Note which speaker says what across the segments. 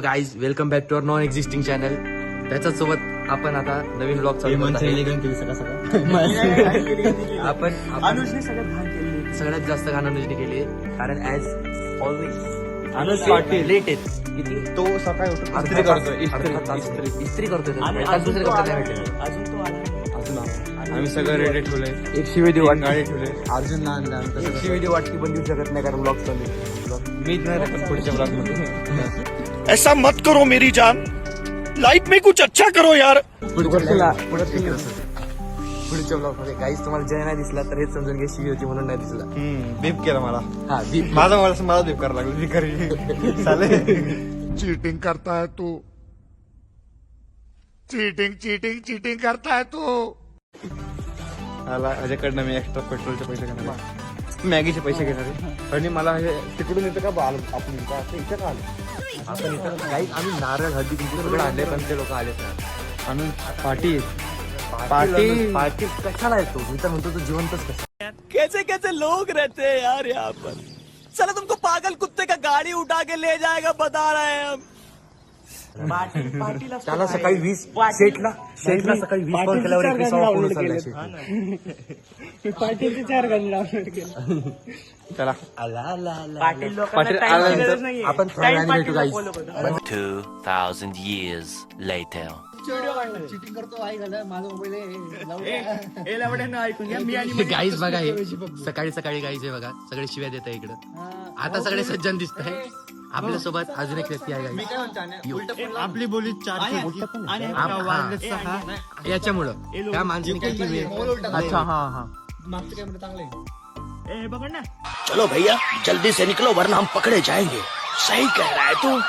Speaker 1: Guys, welcome back to our non existing channel. त्याच्याच सोबत आपण आता नवीन ब्लॉग चालू करत आहे. आपण अनुजने सगळ्यात जास्त घाण अनुजने केली, कारण as always Anuj Patil late येत. किती
Speaker 2: तो सकाळी उठून
Speaker 1: इस्त्री करतोय दुसरे कपडे नाही भेटले.
Speaker 2: आम्ही सगळं रेडी ठेवलंय.
Speaker 1: एक शिवेदी वाट
Speaker 2: गाडी ठेवलंय. अर्जुन
Speaker 1: एक शिवेदी वाटकी पण देऊ शकत नाही, कारण ब्लॉग चालू आहे.
Speaker 2: मीच नाही पण पुढच्या ब्लॉग मध्ये.
Speaker 3: ऐसा मत करो मेरी जान, लाइफ में कुछ अच्छा करो यार.
Speaker 1: पुढच्या ब्लॉग मध्ये गाईज तुम्हाला जय नाही दिसला तर हेच समजून घे शिवी होती म्हणून नाही दिसला.
Speaker 2: बीप केला मला.
Speaker 1: हा बीप.
Speaker 2: मला बीप करायला लागलं. भिकारी चाले.
Speaker 4: चीटिंग करता है तू, चीटिंग करता है तू.
Speaker 2: मला ह्याच्याकडनं मी एक्स्ट्रा पेट्रोलचे पैसे घेणार, मॅगीचे पैसे घेणार आणि मला हे तिकडून येतं का बाल आपण इथं का आलं.
Speaker 1: आपण इथं गाईज आम्ही नारळ हळदी कुंकू सगळं आणले, पण ते लोक आलेच नाही.
Speaker 2: आणि पाटील
Speaker 1: पार्टी कशाला येतो मी तर म्हणतो तो जिवंतच कसा.
Speaker 3: कैसे कैसे लोग रहते हैं यार यहाँ पर. चलो तुमको पागल कुत्ते का गाड़ी उठा के ले जाएगा, बता रहे हैं हम.
Speaker 1: त्याला सकाळी 20 शेटला सकाळी 20 कॉल केल्यावर 21 फोन उचलला शेट.
Speaker 2: त्याला
Speaker 1: पाटील आल्यानंतर आपण थोड्या वेळाने भेटू गाईज.
Speaker 5: 2000 years later.
Speaker 1: गाईज बघा हे सकाळी गाईज हे बघा सगळे शिव्या देत आहे इकडं. आता सगळे सज्जन दिसत आहे. आपल्या सोबत अजून एक व्यक्ती आहे गाईज.
Speaker 2: आपली बोली 4
Speaker 1: याच्यामुळं त्या माणसाने काय केली. अच्छा हा
Speaker 3: चलो भैया जल्दी से निकलो वरना हम पकड़े जाएंगे. सही कह रहा है तू,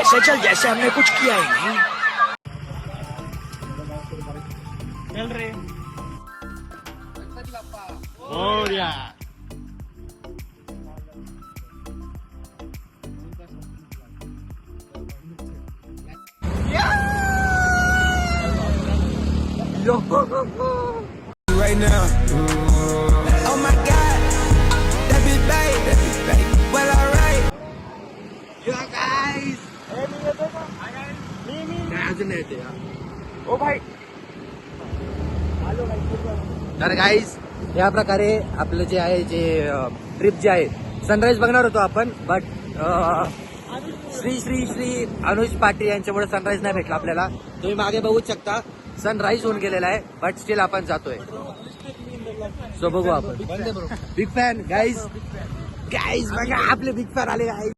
Speaker 3: ऐसे चल जैसे हमने कुछ किया ही नहीं. चल रे.
Speaker 6: Right now. Oh my God, that be babe. Well, alright.
Speaker 1: अजून नाही येते. ओ भाई. तर गाईज या प्रकारे आपलं जे आहे ट्रिप जे आहे सनराईज बघणार होतो आपण, बट श्री अनुज पाटील यांच्यामुळे सनराईज नाही भेटला आपल्याला. तुम्ही मागे बघू शकता सनराईज होऊन गेलेला आहे, बट स्टील आपण जातोय. सो बघू आपण. बिग फॅन गाईज बघा आपले बिग फॅन आले गाईज.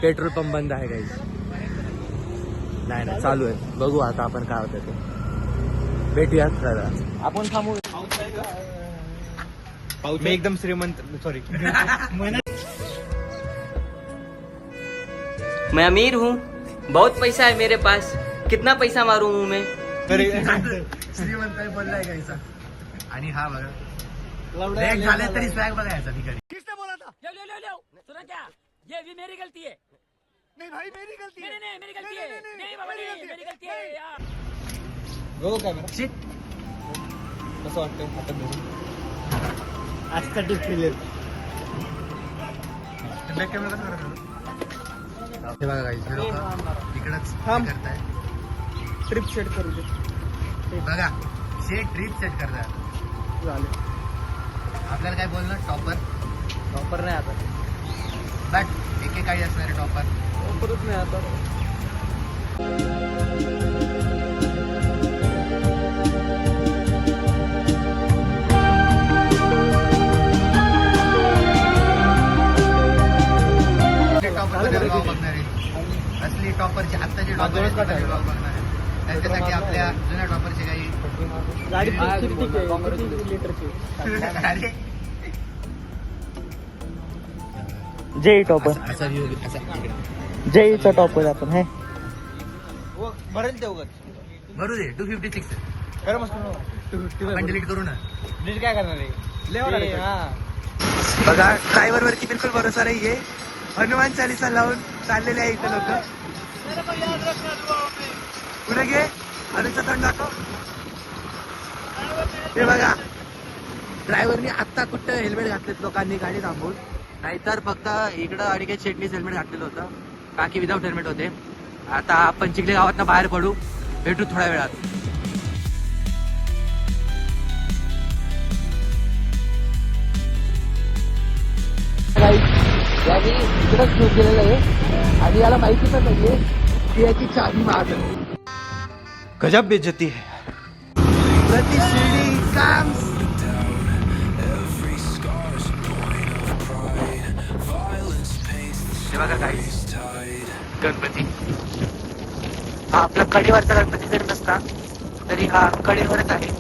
Speaker 1: पेट्रोल पंप बंद आहे गाईज. नाही चालू आहे. बघू आता आपण काय होतं ते. भेटूयात दादा.
Speaker 2: आपण थांबू. मी एकदम श्रीमंत. सॉरी.
Speaker 7: मैं अमीर हूँ, बहुत पैसा है मेरे पास. कितना पैसा मारूं मुंह में.
Speaker 1: श्रीमंत बोललाय गाईचा. आणि हा बघा ब्रेक झाले तरी स्वॅग बघायचा ठिकाणी.
Speaker 7: किसने बोला था. ले सुना क्या, ये भी मेरी गलती है. नहीं भाई मेरी गलती है. नहीं मेरी गलती है. नहीं बाबा नहीं मेरी गलती है यार.
Speaker 2: बघू कॅमेरा.
Speaker 1: शिट.
Speaker 2: कसं वाटतंय आता बघू. आजचा टिप क्लिअर. बॅक कॅमेरा कसं करतो.
Speaker 1: हे बघा गाईज हे लोक इकडंच करताय.
Speaker 2: ट्रिप सेट करू दे.
Speaker 1: बघा ट्रिप सेट करताय. आपल्याला काय बोलणं टॉपर
Speaker 2: नाही आता.
Speaker 1: बट एकेकाळी असणारे टॉपर.
Speaker 2: परत नाही आता.
Speaker 1: असली टॉपरची आत्ताची टॉपर बघणारे त्यांच्यासाठी आपल्या जुन्या टॉपरची काही
Speaker 2: जय टॉपर. जयचा टॉपर आपण हे भरेल ते उगाच.
Speaker 1: भरू दे. 256
Speaker 2: खरं मस्त.
Speaker 1: आपण डिलीट करू ना.
Speaker 2: डिलीट काय करणार आहे.
Speaker 1: बघा ड्रायव्हर वरती बिलकुल भरोसा नाहीये. हनुमान चालीसा लावून चाललेले आहे इथे लोक. पुढे घे अनुचा तोंड दाखव. हे बघा ड्रायव्हरनी आत्ता कुठं हेल्मेट घातलेत लोकांनी गाडी थांबवून, नाहीतर फक्त इकडं अडिकेत शेटनीच हेल्मेट घातलेलं होतं, बाकी विदाऊट हेल्मेट होते. आता आपण चिखली गावातनं बाहेर पडू, भेटू थोड्या वेळात. याने इकडंच सुरू केलेलं आहे आणि याला माहिती पण नाहीये की याची चावी माग.
Speaker 2: गजब बेइज्जती है.
Speaker 1: प्रति शिर्डी काम. हे बघा काही गणपती, हा आपला कडेवरचा गणपती जरी नसता तरी हा कडेवरच आहे.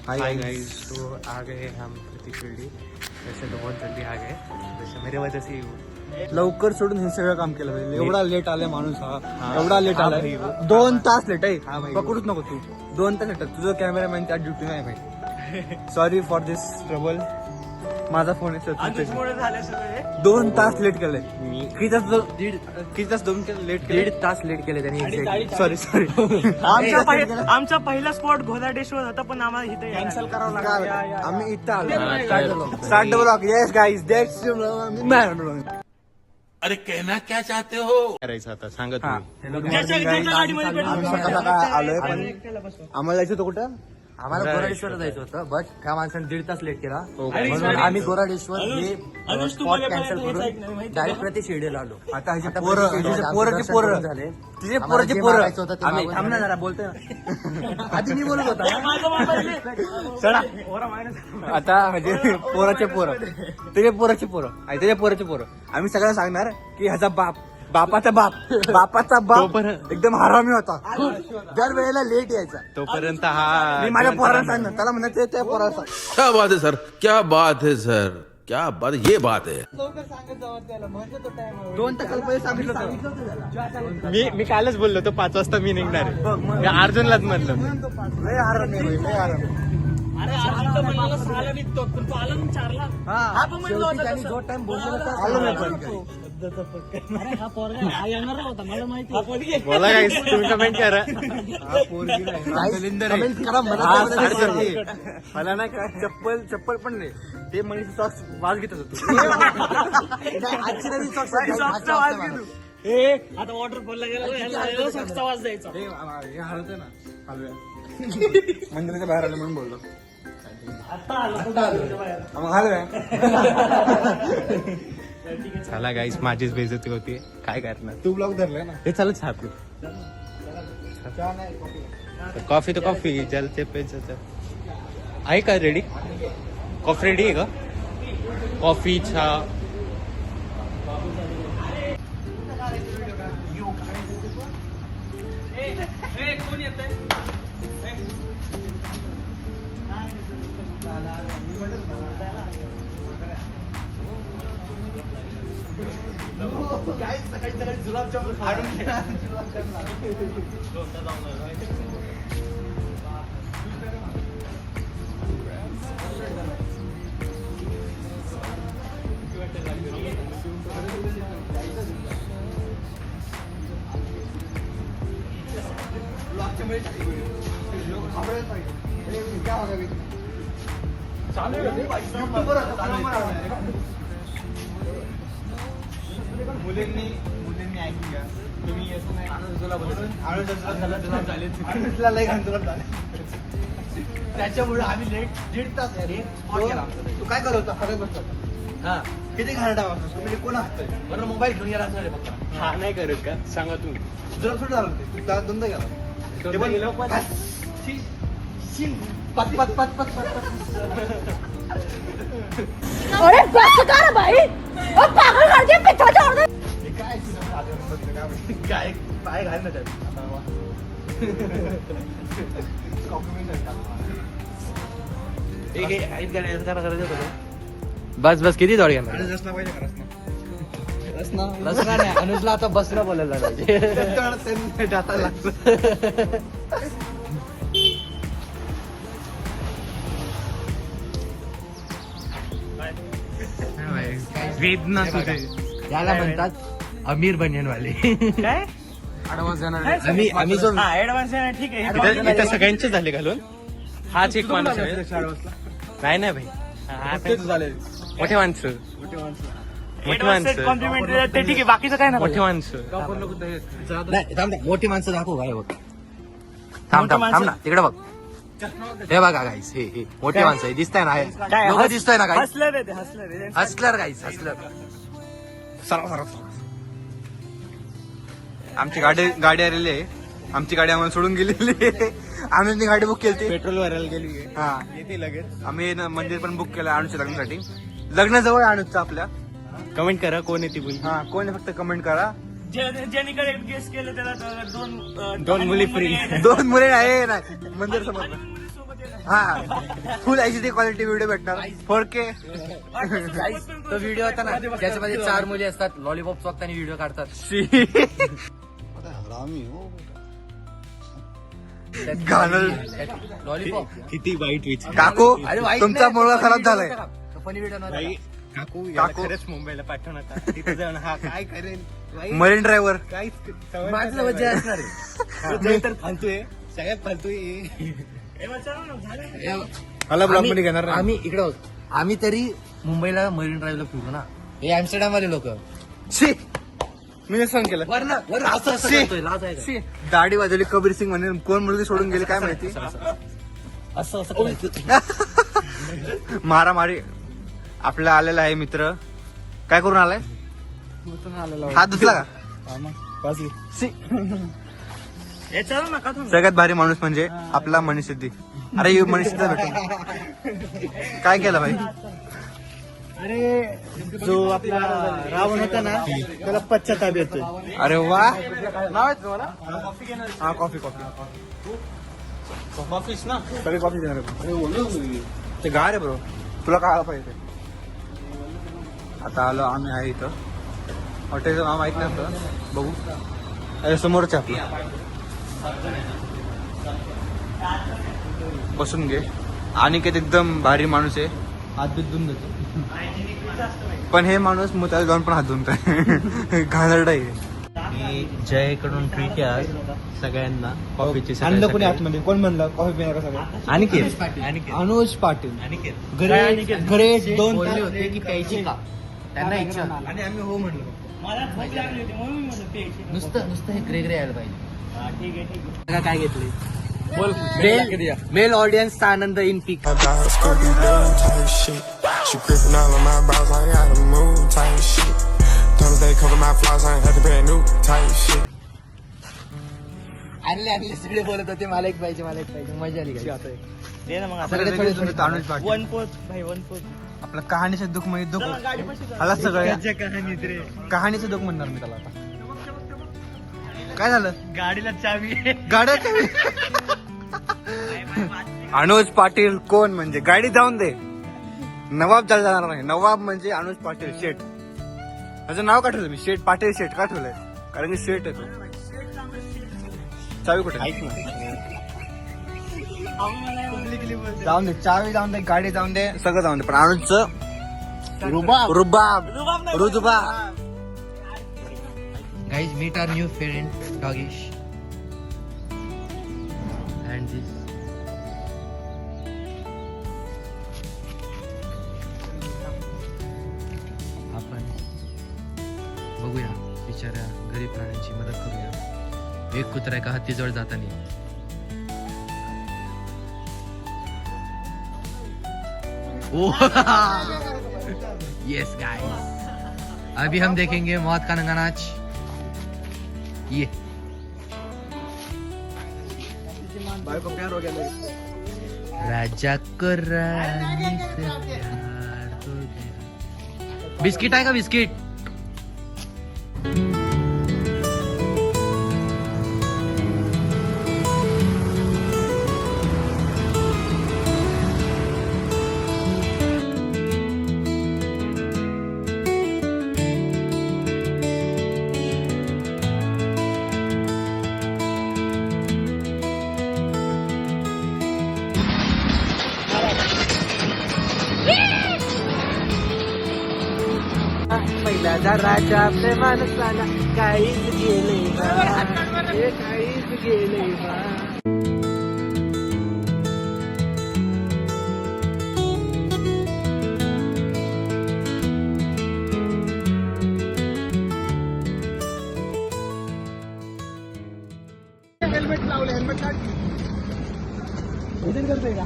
Speaker 2: हाय गाइस, तो आ गए हम प्रति शिर्डी. वैसे तो बहुत जल्दी आ गए, वैसे मेरे वजह से ही लवकर सोडून हे सगळं काम केलं पाहिजे. एवढा लेट आलाय माणूस हा, एवढा लेट आलाय. 2 तास लेट आहे. पकडूच नको तू, 2 तास लेट आहे. तुझं कॅमेरामॅन त्या ड्युटी नाही भाई. Sorry for this trouble. माझा फोन आहे 2 तास लेट केलंय. किती तास 1.5 तास लेट केले त्यांनी. सॉरी
Speaker 8: आमचा पहिला स्पॉट घोदाडेश्वर होता, पण आम्हाला इथे कॅन्सल करावं लागलं.
Speaker 2: आम्ही इथं आलो. Start blog. Yes guys, that's
Speaker 4: अरे कहना क्या चाहते हो?
Speaker 2: करायचं आता सांगत
Speaker 8: गाडीमध्ये
Speaker 2: आलोय, पण आम्हाला जायचं होतं कुठं?
Speaker 1: आम्हाला गोराडेश्वर जायचं होतं, बट त्या माणसाने 1.5 तास लेट केला म्हणून आम्ही गोराडेश्वर हे स्पॉट कॅन्सल करून डायरेक्ट प्रति शिर्डीला आलो.
Speaker 2: आता ह्याचे पोरं
Speaker 1: झाले.
Speaker 2: तिचे पोराचे पोरं आम्ही थांबणार जरा बोलतोय ना. आधी मी बोलत होता. चला आता म्हणजे पोराचे पोरं, त्याचे पोराचे पोरं आणि त्याच्या पोराचे पोरं. आम्ही सगळ्यांना सांगणार की ह्याचा बापाचा बाप एकदम हरामी होता. दर वेळेला लेट यायचा. तोपर्यंत मी माझ्या पोराला सांगणार, त्याला म्हणायचं त्या पोराला सांग.
Speaker 9: क्या बात है सर, क्या बात है सर, क्या बात, ये बात है.
Speaker 2: 2 तास पहिले सांगितलं होतं. मी कालच बोललो होतो 5 वाजता मी निघणार आहे. अर्जुनलाच म्हणलं. लय आराम.
Speaker 8: अरे आला म्हणला 6ला निघतो, पण तो आला 4ला. आपण म्हणलो होता
Speaker 1: जो टाइम
Speaker 2: आलो नाही पण.
Speaker 8: अरे हा पोरगा हा येणार होता, मला माहिती.
Speaker 2: बोला काय तुम्ही कमेंट करा. मला नाही का चप्पल पण नाही, ते मनीष सॉक्स वाज घेतच होतो.
Speaker 8: आता वॉटरफॉलला गेला सॉक्सचा वाज द्यायचा.
Speaker 2: हलतोय ना, हलव्या मंदिराच्या बाहेर आलं म्हणून बोललो. मग हलव्या. चला गाईस, माझीच बेइज्जती होती, काय करणार. तू ब्लॉग धरलाय ना, हे चालत छापू. कॉफी तो कॉफी, जलते पे आहे का रेडी? कॉफी रेडी आहे का? कॉफी चहा.
Speaker 8: कोण येतंय?
Speaker 2: मुलींनी ऐकून घ्या, तुम्ही येतो नाही त्याच्यामुळे आम्ही लेट 1.5 तास तू काय करत होता? खरं बसतो हा, किती घाणटा वाजतो म्हणजे कोण असतंय बरं? मोबाईल घेऊन गेला असणार फक्त. हा नाही करत का? सांगा तुम्ही. जरा सुट झालं ते द्वंद्व गेला.
Speaker 10: अरे बस कर भाई, ओ पागल कर दिया पिछाचा और
Speaker 2: काय पाय घाल ना त्यात.
Speaker 1: बस किती दौड घेणार? रसना नाही, अनुजला आता बसणं बोलायला पाहिजे.
Speaker 2: जाता लागतं. वेदना तुझे
Speaker 1: त्याला म्हणतात अमीर बनियनवाले.
Speaker 8: काय
Speaker 2: ऍडव्हान्स जाणार
Speaker 1: आम्ही जो
Speaker 8: ऍडव्हान्स ठीक आहे.
Speaker 2: इथे सगळ्यांचे झाले घालून. हाच एक माणूस आहे. नाही नाही भाई, मोठे माणसं, मोठी माणसं,
Speaker 8: कॉम्प्लिमेंट ते ठीक आहे, बाकीचं काय ना.
Speaker 2: मोठी माणसं.
Speaker 1: नाही, थांब ना, मोठी माणसं दाखव काय बघ. थांब ना तिकडे बघ. हे बघा गाईस, हे मोठी माणसं आहे, दिसताय ना?
Speaker 8: काय
Speaker 1: लोक दिसतोय ना गाईस?
Speaker 8: हसलं रे ते, हसलं रे.
Speaker 1: हसलर गाईस, हसलर.
Speaker 2: आमची गाडी आलेली आहे. आमची गाडी आम्हाला सोडून गेलेली आहे. आम्ही ती गाडी बुक केली, पेट्रोल भरायला गेली. हा, येते लगेच. आम्ही मंदिर पण बुक केलं अनुजच्या लग्नासाठी. लग्न जवळ आहे अनुजचं आपल्या.
Speaker 8: कमेंट करा कोण येते मुली.
Speaker 2: हा, कोण आहे फक्त कमेंट करा.
Speaker 8: ज्यांनी करेक्ट गेस केलं त्याला
Speaker 2: दोन मुली फ्री. 2 मुली आहे ना मंदिर समोर. हा, फुल HD क्वालिटी व्हिडिओ भेटणार. 4K.
Speaker 1: तो व्हिडिओ होता ना, त्याच्यामध्ये 4 मुली असतात, लॉलीपॉप चोखताना व्हिडिओ काढतात. लॉलीपॉप
Speaker 2: किती वाईट विचार. काकू, तुमचा मुलगा खराब झालाय.
Speaker 1: फनी व्हिडिओ
Speaker 2: काकू खरंच मुंबईला पाठवू नका. तिथे जाऊन हा काय करेल मरीन ड्रायव्हर.
Speaker 1: माझं वजह असणार आहे.
Speaker 2: तर फालतूय, सगळ्यात फालतूय. मला ब्लॉग मध्ये घेणार नाही.
Speaker 1: आम्ही इकडे आहोत. आम्ही तरी मुंबईला मरीन ड्राईव्हला फिरू ना. हे अॅम्स्टरडॅम वाले लोक
Speaker 2: मी सांग केलं.
Speaker 1: लाज आहे का?
Speaker 2: दाढी वाजवली कबीर सिंग म्हणे. कोण मुलगी सोडून गेली काय माहिती.
Speaker 1: असं करायचं.
Speaker 2: मारामारी. आपला आलेला आहे मित्र. काय करून आलाय? हात धुतला का? सगळ्यात भारी माणूस म्हणजे आपला मनीष सिद्धी. अरे मनीष सिद्धी भेटून काय केलं भाई?
Speaker 8: अरे जो आपला रावण होता ना, त्याला पश्चाताप येतोय.
Speaker 2: अरे वा, नाव आहे तुम्हाला? हा, कॉफी ना, सगळे कॉफी देणार. ते गार आहे ब्रो, तुला काय आला पाहिजे. आता आलो आम्ही आहे इथं. हॉटेलचं नाव माहित नव्हतं, बघू. अरे समोरच आपलं, बसून घे. आणि काही एकदम भारी माणूस आहे, हात बीत धुवून देतो. पण हे माणूस मुताला जाऊन पण हात धुवून घाणरडा आहे.
Speaker 8: जयकडून ट्रीट आहे सगळ्यांना कॉफीची.
Speaker 2: आणलं कोणी आतमध्ये? कोण म्हणलं कॉफी पिणार सगळं? अनुज पाटील
Speaker 1: ग्रेट 2 बोलले होते की प्यायची का, त्यांना इच्छा
Speaker 2: आणि आम्ही हो म्हणलो.
Speaker 8: मला भूक लागली होती म्हणून मी म्हणलं प्यायची.
Speaker 1: नुसतं हे ग्रे यायला पाहिजे.
Speaker 8: ठीक आहे.
Speaker 1: काय घेतले? मेल ऑडियन्सचा आनंद in peak.
Speaker 6: She gripping all on my balls, I gotta move type shit. Thomas they cover my flaws, I ain't had to pay new type shit.
Speaker 1: आणले सगळे बोलत होते मला एक पाहिजे, मजा आली काय.
Speaker 8: दे ना मग
Speaker 1: सगळे थोडे
Speaker 2: अनुज पाटील.
Speaker 8: 1/4 भाई 1/4.
Speaker 2: आपलं कहाणीचं दुःख म्हणजे दुःख आला सगळं. कहाणीचं दुःख म्हणणार मी त्याला. आता काय झालं?
Speaker 8: गाडीला चावी.
Speaker 2: गाड्या चावी. अनुज पाटील कोण म्हणजे गाडी जाऊन दे. नवाब झाला जाणार नाही. नवाब म्हणजे अनुज पाटील शेठ. त्याचं नाव का ठेवलं मी? शेठ पाटील शेठ का ठेवलंय? कारण की शेठ आहे तो. चावी कुठे? जाऊन दे, चावी जाऊन दे, गाडी जाऊन दे, सगळं जाऊन दे, पण अनुजचं रुबाब.
Speaker 1: Guys, meet our new parent, Doggish. And this. आपण बघूया, बिचाऱ्या गरीब प्राण्यांची मदत करूया. एक कुत्रा एका हत्तीजवळ जाताना. यस गाइस, अभी हम देखेंगे मौत का नंगा नाच. ये राजा को रानी से प्यार हो गया. बिस्किट आहे का बिस्किट?
Speaker 2: राजा आपल्या माणसाला काहीच गेले काहीच गेले हेल्मेट लावले हेल्मेट काढ करतोय का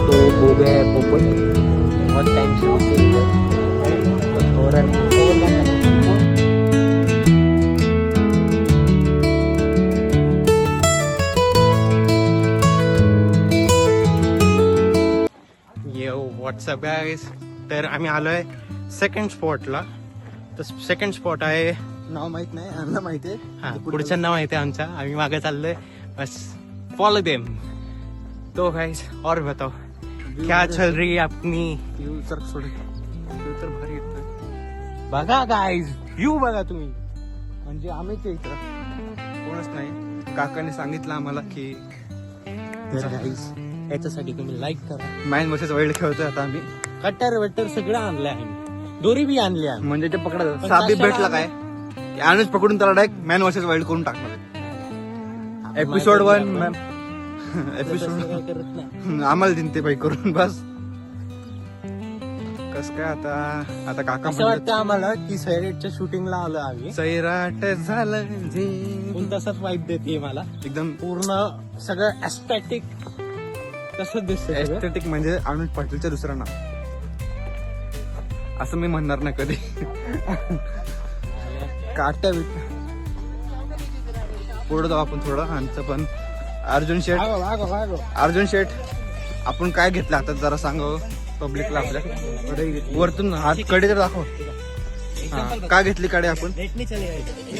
Speaker 1: तो बोबे है पोपट बहुत टाइम से उसे हो रहा है
Speaker 2: व्हॉट्सअप गाईस. तर आम्ही आलोय सेकंड स्पॉटला. तर सेकंड स्पॉट आहे, नाव माहित नाही, आम्हाला माहिती आहे. हा, पुढचं नाव माहिती आहे आमच्या. आम्ही मागे चाललोय, बस फॉलो देम. तो गाईस और बताओ क्या चल रही है अपनी. तर भारी येतोय बघा गाईज, व्ह्यू बघा तुम्ही. म्हणजे आम्हीच इथं कोणच नाही. काकाने सांगितलं आम्हाला की याच्यासाठी तुम्ही लाईक करा. मॅन वर्सेस वाईल्ड खेळतोय आता आम्ही. कट्टर वट्टर सगळं आणलंय आम्ही, दोरी बी आणली आम्ही. म्हणजे ते पकडा साबी भेटला काय आणूच पकडून त्याला डायरेक्ट मॅन वर्सेस वाईल्ड करून टाकणार. एपिसोड 1 एपिसोड आम्हाला दिन ते बाई करून बस. कस काय आता काका असं वाटतं आम्हाला की सैराटच्या शूटिंगला आलो आम्ही. सैराट झालं जे तसंच वाईट देते मला एकदम. पूर्ण सगळं एस्थेटिक तसंच दिसतं. एस्थेटिक म्हणजे अनुज पाटीलचं दुसरं नाव असं मी म्हणणार नाही कधी. काट्या बिट पुढे जाऊ आपण थोडं. आमचं पण अर्जुन शेठ आपण काय घेतलं आता जरा सांग पब्लिकला आपल्या. वरतून हात कडे तर दाखव. काय घेतली कडे आपण.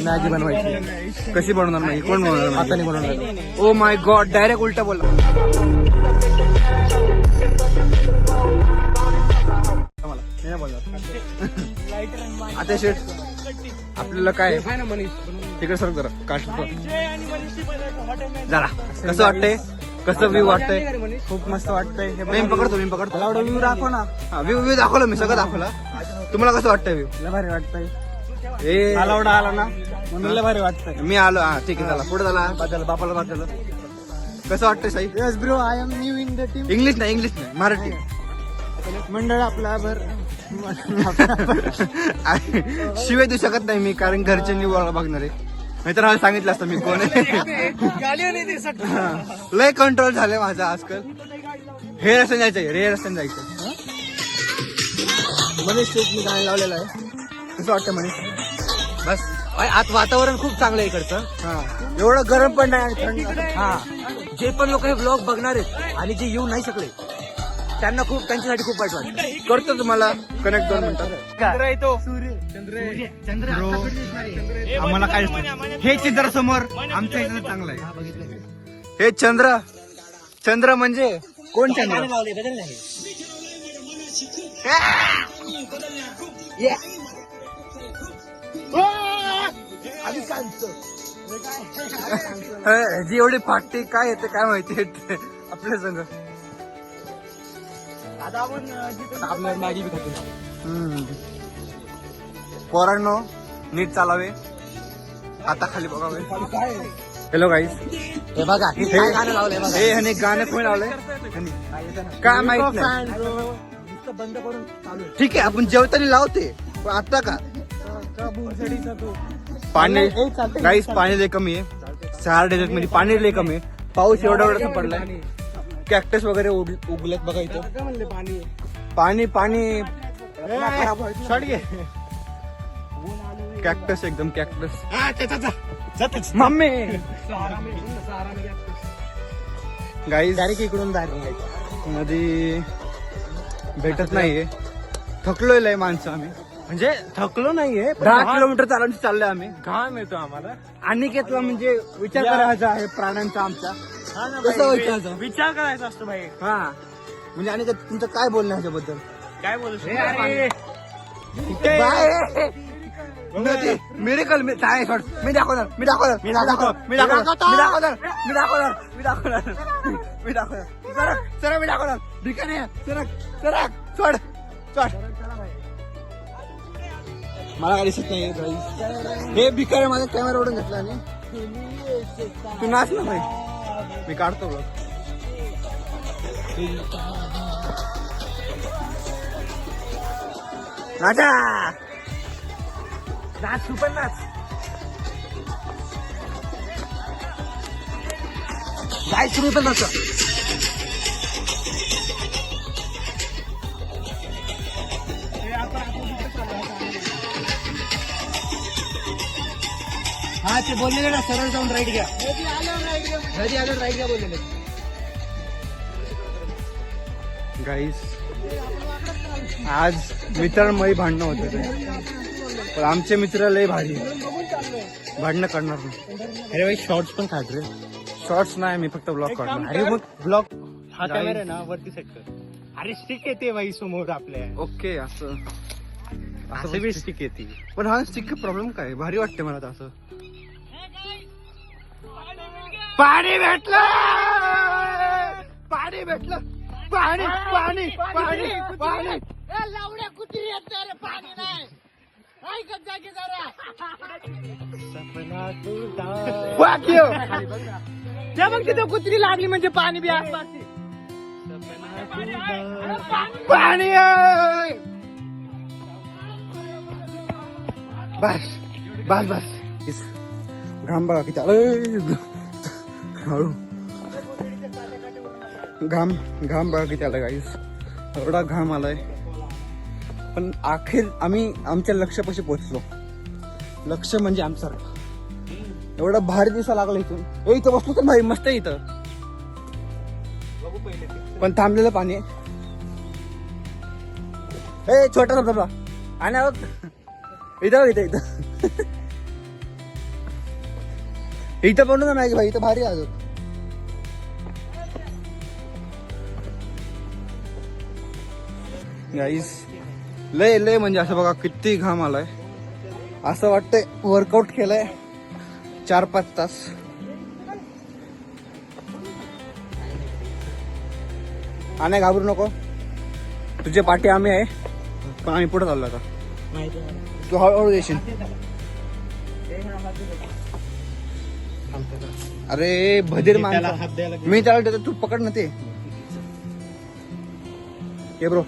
Speaker 2: मॅगी बनवायची. कशी बनवणार नाही, कोण बनवणार. हाताने बनवणार. ओ माय गॉड, डायरेक्ट उलटा बोलला. आता शेठ आपल्याला काय तिकडे सर जरा काट जरा कसं वाटतंय, कसं व्ह्यू वाटतंय. खूप मस्त वाटतंय. मी पकडतो व्ह्यू दाखव ना. व्ह्यू दाखवलं मी, सगळं दाखवलं. तुम्हाला कसं वाटतंय व्ह्यू. भारी वाटतंय. आला ना म्हणून भारी वाटतंय. मी आलो. हा ठीक आहे, चला पुढे झाला. बापाला वाटलं कसं वाटतंय Sai. Yes bro, I am new in the team. English नाही मराठी. मंडळ आपला भर शिवाय देऊ शकत नाही मी, कारण घरच्यांनी बघणार आहे. नाहीतर मला सांगितलं असतं मी कोण आहे. लय कंट्रोल झालंय माझा आजकाल. हे रस्त्याने जायचंय. मनीष मी गाणं लावलेलं आहे. कसं वाटतं मनीष. बस आत वातावरण खूप चांगलं आहे इकडचं. हा, एवढं गरम पण नाही थंड. हा, जे पण लोक हे ब्लॉग बघणार आहेत आणि जे येऊ नाही शकले त्यांना खूप, त्यांच्यासाठी खूप वाईट वाटतं. करतो तुम्हाला कनेक्ट 2 मिनिटात. आम्हाला काय हे चित्र समोर आमच्या इथं चांगलं आहे. हे चंद्र म्हणजे कोण चंद्र. जी एवढी फाटते काय येते काय माहिती आपल्या संग. पोरांनो नीट चालावे, आता खाली बघावे. हॅलो गाईज, हे बघा हे गाणं लावलंय. हे ह्याने गाणं कोण लावलंय काय माहित नाही. बंद करून चालू. ठीक आहे, आपण जेवताना लावते, पण आता का पाणी गाईज पाणी लय कमी आहे. 4 डेझर्ट मध्ये पाणी लय कमी आहे. पाऊस एवढा पडलाय. कॅक्टस वगैरे उगलेत बघा इथं. पाणी कॅक्टस एकदम कॅक्टस. मम्मी गाईज डायरेक्ट इकडून नदी भेटत नाहीये. थकलोय लय माणसं आम्ही. म्हणजे थकलो नाहीये, 10 किलोमीटर चाललोय आम्ही. घाम येतो आम्हाला. अनिकेतला म्हणजे विचार करायचा आहे प्राण्यांचा आमच्या. कसं विचार करायचा असतो भाई. हा म्हणजे आणि तुमचं काय बोलणं ह्याच्याबद्दल. काय बोलू
Speaker 1: नदी मिरेकल मी दाखवणार ठिकाणी सोड मला काय दिसत नाही हे भिकारी माझा कॅमेरा ओढून घेतला आणि तू नाच ना भाई मी काढतो बघ नाचा नाच सुपर नाच गाय तुम्ही पण नाचा हा ते बोललेले ना सरळ जाऊन राईट घ्या नदी आल्यावर राईट घ्या बोललेले
Speaker 2: गाईस आज मित्रांमध्ये भांडणं होतं ते पण आमचे मित्र लय भारी भांडणं करणार नाही. अरे भाई शॉर्ट्स पण काढ रे. शॉर्ट्स नाही मी फक्त ब्लॉग काढणार. अरे मग ब्लॉग हा कॅमेरा आहे ना वरती सेट कर. अरे स्टिक येते बाई समोर आपल्या. ओके असं बी स्टिक येते पण हा स्टिक प्रॉब्लेम काय भारी वाटते मला असं. पाणी भेटलं पाणी भेटलं पाणी पाणी पाणी पाणी
Speaker 10: लावड्या कुत्री येत रे पाणी नाही ऐकत जा की जरा
Speaker 8: त्या मग तिथं कुत्री लागली म्हणजे पाणी बी आसपास
Speaker 2: पाणी बस बस बस घाम बघा किती हळू घाम घाम बघा किती आला गाईस एवढा घाम आलाय पण अखेर आम्ही आमच्या लक्ष्यापाशी पोहोचलो. लक्ष्य म्हणजे आमचं एवढा भारी दिसा लागला इथून. इथं बसलो तर भाई मस्त आहे इथं पण थांबलेलं पाणी आहे. छोटा धबधबा आणि इथं इथं इथं इथं पण ना नाही भाई इथं भारी आहे. गाईस लय लय म्हणजे असं बघा किती घाम आलाय असं वाटतंय वर्कआउट केलंय 4-5 तास. आणि घाबरू नको तुझे पाठी आम्ही आहे पण आम्ही पुढे चाललो आता. तू हळूहळू येशील. अरे भदीर माणसं मी त्याला देतो तू पकड ना ते. हे ब्रो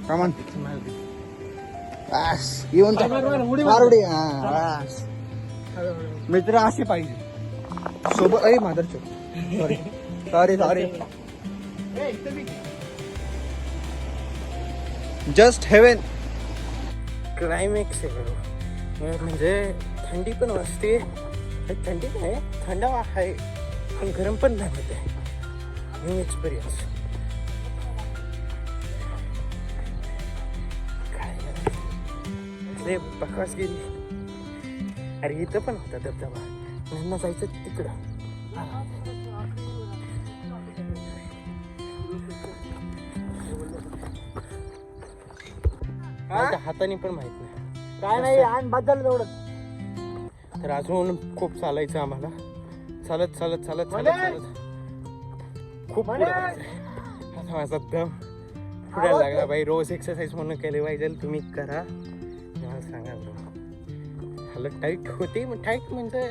Speaker 2: कामान येऊन मित्र असे पाहिजे सोबत. अरे मादर sorry sorry sorry just heaven.
Speaker 8: Climax आहे म्हणजे थंडी पण वाजते. थंडी नाही थंडावा आहे पण गरम पण नाही होते. New experience. अरे बकवास गेली. अरे इथं पण होता धबधबा यांना जायचं तिकडं. हाताने पण माहित नाही
Speaker 2: काय नाही आणि बदल तेवढं.
Speaker 8: तर अजून खूप चालायचं आम्हाला. चालत चालत चालत चालत चालत खूप पुढे जायचंय. आता माझा दम पुढे लागला बाई. रोज एक्सरसाइज म्हणून केले पाहिजे तुम्ही करा. मला सांगा हालत टाईट होती. टाईट म्हणजे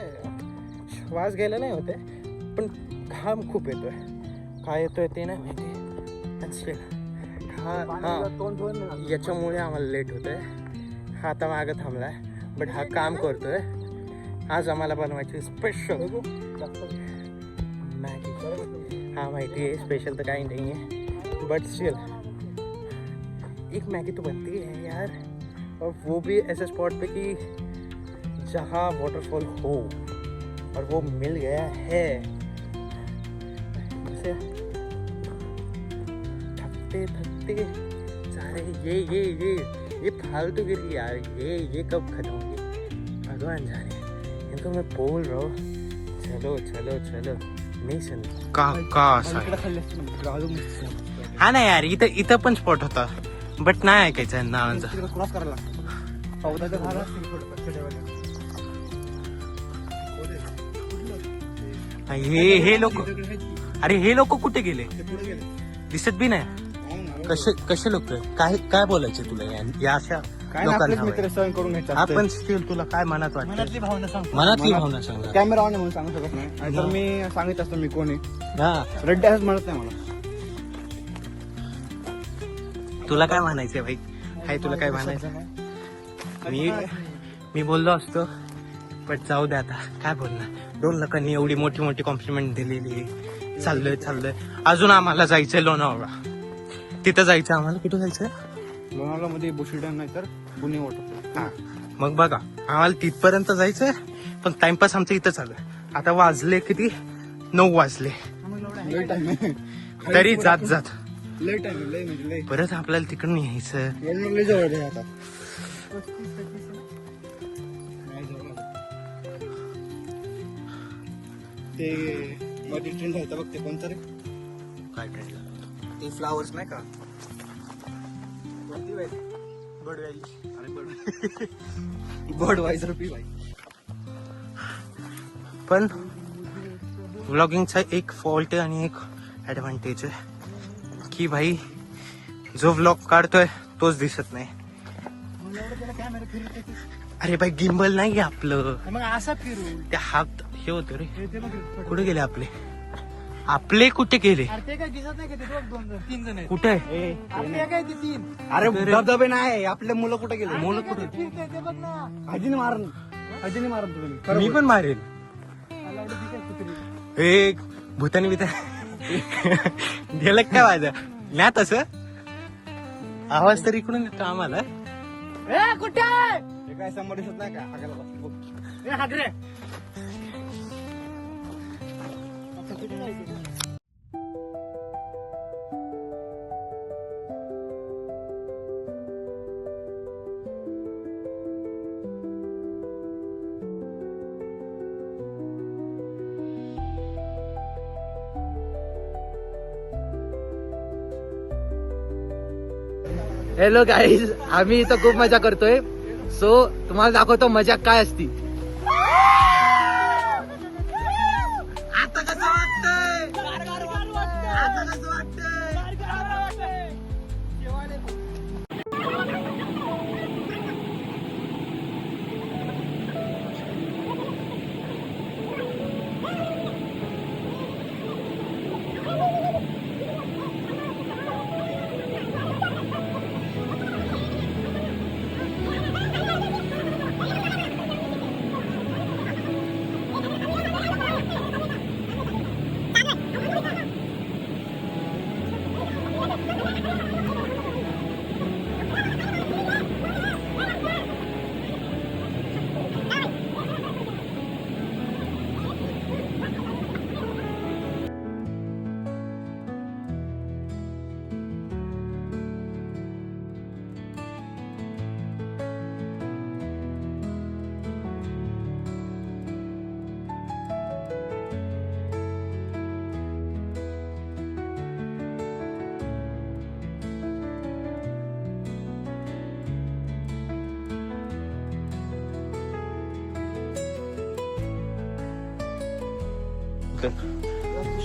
Speaker 8: श्वास घ्यायला नाही होते पण घाम खूप येतोय. काय येतोय ते नाही माहिती. हा याच्यामुळे आम्हाला लेट होतोय. हा आता मागं थांबलाय बट हा काम करतोय. आज आम्हाला बनवायची स्पेशल मॅगी. हा माहिती आहे स्पेशल तर काही नाही आहे बट स्टिल एक मैगी तो बनती है यार. और वो भी ऐसे स्पॉट पे कि जहाँ वाटरफॉल हो और वो मिल गया है. जैसे थकते थकते सारे ये फालतूगिरी यार. ये कब खत्म होगी भगवान जाने. इनको मैं बोल रहा हूँ चलो चलो चलो नहीं सुन का. हा नाही यार इथं पण स्पॉट होता बट नाही ऐकायचं नावांचा.
Speaker 2: क्रॉस करायला चौदाच्या झाला
Speaker 8: हे लोक, अरे हे लोक कुठे गेले? दिसत बी नाही. कसे लोक? काय बोलायचे तुला या अशा लोकांना?
Speaker 2: मित्र सहन करून घ्यायचं.
Speaker 8: आपण स्टील तुला काय मनात वाटतं?
Speaker 2: मनातली भावना सांग.
Speaker 8: मनातली भावना सांग.
Speaker 2: कॅमेरा ऑन म्हणून सांगू शकत नाही. तर मी सांगित असतो मी कोण आहे. रड्डे असं म्हणत नाही मला.
Speaker 8: तुला काय म्हणायचंय भाई? काय तुला काय म्हणायचं? मी बोललो असतो, पण जाऊ दे आता. काय बोलणार? 2 लोकांनी एवढी मोठी मोठी कॉम्प्लिमेंट दिलेली. चाललोय अजून आम्हाला जायचंय लोणावळा. तिथं जायचं आम्हाला. कुठं जायचं?
Speaker 2: लोणावळा मध्ये बुशी डॅम नाही तर पुणे वॉटरफॉल.
Speaker 8: हा मग बघा, आम्हाला तिथपर्यंत जायचंय, पण टाइमपास आमचं इथं चालू आहे. आता वाजले किती? 9 वाजले.
Speaker 2: लय टाइम आहे.
Speaker 8: तरी जात
Speaker 2: लय टाइम लय म्हणजे लय.
Speaker 8: परत आपल्याला तिकडून यायचं.
Speaker 2: लय जवळ आहे आता. ते मध्ये ट्रेंड आहे बघ, ते कोणतं रे?
Speaker 8: काय ट्रेंड?
Speaker 2: ते फ्लावर्स नाही का? बर्डवायझर पी भाई.
Speaker 8: पण व्लॉगिंगचा एक फॉल्ट आहे आणि एक ऍडव्हान्टेज आहे की भाई जो व्लॉग काढतोय तोच दिसत नाही. अरे भाई गिम्बल नाही आहे आपलं.
Speaker 2: मग असं फिरू.
Speaker 8: ते हात हे होतं रे. कुठे गेले आपले कुठे गेले?
Speaker 2: ते काय दिसत नाही का? ते 2-3 जण आहेत.
Speaker 8: कुठे आहे?
Speaker 2: काय ते 3? अरे धबधबे नाही. आपले मुलं कुठे गेले?
Speaker 8: मुलं कुठे?
Speaker 2: हाजीने मारन तुम्ही.
Speaker 8: मी पण मारेल. एक भूतानी गेलं काय माझं ना तसं आवाज तरी इकडून येतो आम्हाला.
Speaker 2: कुठे काय समोर दिसत नाही का? हागरे.
Speaker 1: हॅलो गाईज, आम्ही इथं खूप मजा करतोय. सो तुम्हाला दाखवतो मजा काय असती. आता कसं वाटतंय?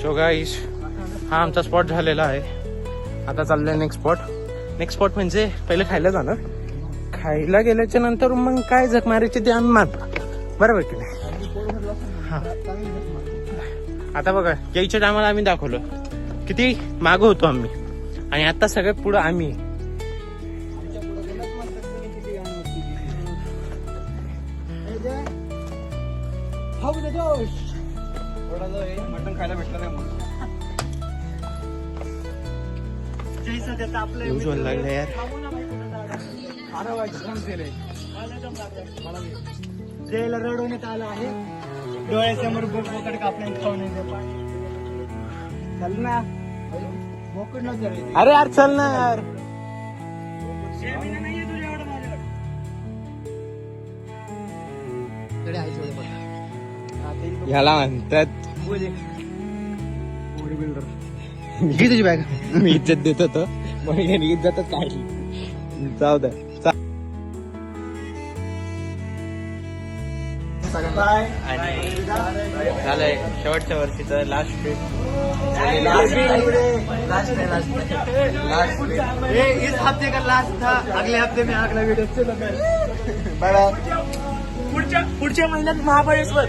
Speaker 8: सो गाईज, हा आमचा स्पॉट झालेला आहे. आता चाललंय नेक्स्ट स्पॉट म्हणजे पहिले खायला जाणार. खायला गेल्याच्या नंतर मग काय जग मारायची ते आम्ही मारतो. बरोबर की नाही? हा आता बघा, यायच्या टायमाला आम्ही दाखवलं किती मागं होतो आम्ही, आणि आता सगळ्यात पुढं आम्ही.
Speaker 2: मटण खायला भेटलं नाही म्हणून.
Speaker 8: उज्ज्वल लागलं यार.
Speaker 2: जयला रडवण्यात आलं आहे. डोळ्यासमोर बोकड कापण्यात खाऊन चल ना. बोकड नव्हतं.
Speaker 8: अरे यार चल ना यार. ह्याला म्हणतात
Speaker 2: बॉडी बिल्डर.
Speaker 8: घे तुझी बॅग. मी इज्जत देत होतो, मग इज्जतच काढली.
Speaker 2: जाऊ द्या.
Speaker 8: आणि झालंय शेवटच्या वर्षीचं लास्ट ट्रिप.
Speaker 2: इस हफ्ते का लास्ट था, अगले हफ्ते में अगला वीडियो. Bye bye.
Speaker 7: पुढच्या महिन्यात महाबळेश्वर.